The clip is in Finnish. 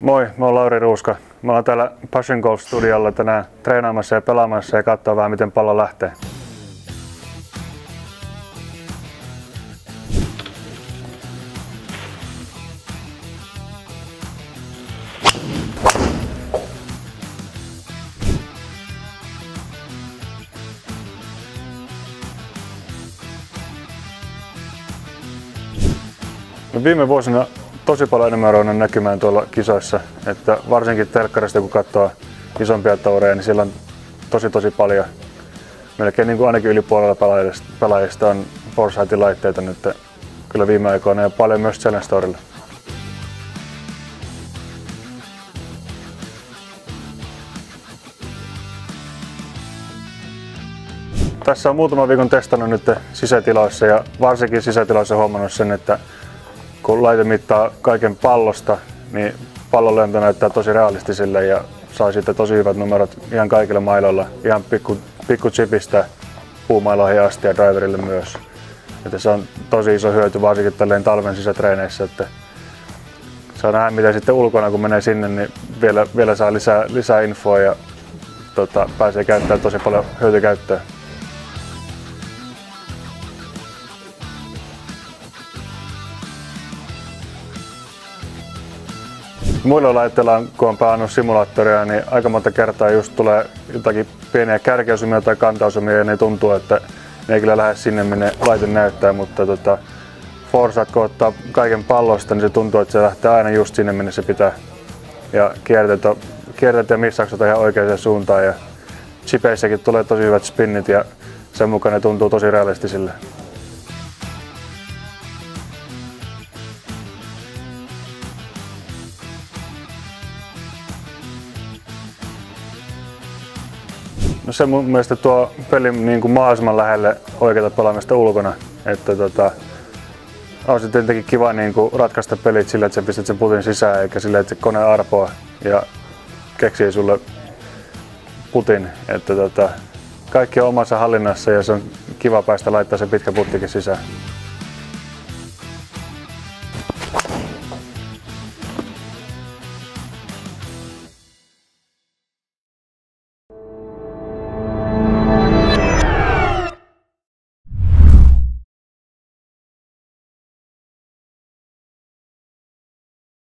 Moi, mä oon Lauri Ruuska. Mä oon täällä Passion Golf Studiolla tänään treenaamassa ja pelaamassa ja katsoo vähän miten pallo lähtee. No viime vuosina tosi paljon enemmän ruvennut näkymään tuolla kisoissa, että varsinkin telkkarista kun katsoo isompia toureja, niin siellä on tosi paljon, melkein niin kuin ainakin yli puolella pelaajista on Foresightin laitteita nyt kyllä viime aikoina ja paljon myös Challenge Tourilla. Tässä on muutaman viikon testannut nyt sisätiloissa ja varsinkin sisätiloissa huomannut sen, että kun laite mittaa kaiken pallosta, niin pallon lento näyttää tosi realistiselle ja saa sitten tosi hyvät numerot ihan kaikilla mailoilla, ihan pikku chipistä puumailoihin asti ja driverille myös. Että se on tosi iso hyöty varsinkin tälleen talven sisätreeneissä, että saa nähdä mitä sitten ulkona kun menee sinne, niin vielä saa lisää infoa ja pääsee käyttämään tosi paljon hyötykäyttöä. Muilla laitteilla, kun on pelannut simulaattoria, niin aika monta kertaa just tulee jotakin pieniä kärkiosumia tai kantaosumia ja ne tuntuu, että ne ei kyllä lähde sinne, minne laite näyttää, mutta Foresight kun ottaa kaiken pallosta, niin se tuntuu, että se lähtee aina just sinne, minne se pitää. Ja kierteet ja missaukset ihan oikeaan suuntaan ja chipeissäkin tulee tosi hyvät spinnit ja sen mukaan ne tuntuu tosi realistisille. No se mun mielestä tuo pelin niin kuin mahdollisimman lähelle oikeata pelaamista ulkona. Että on se tietenkin kiva niin kuin ratkaista pelit sillä, että sä pistät sen putin sisään eikä sillä, että se kone arpoa ja keksii sulle putin. Että kaikki on omassa hallinnassa ja se on kiva päästä laittaa se pitkä puttikin sisään.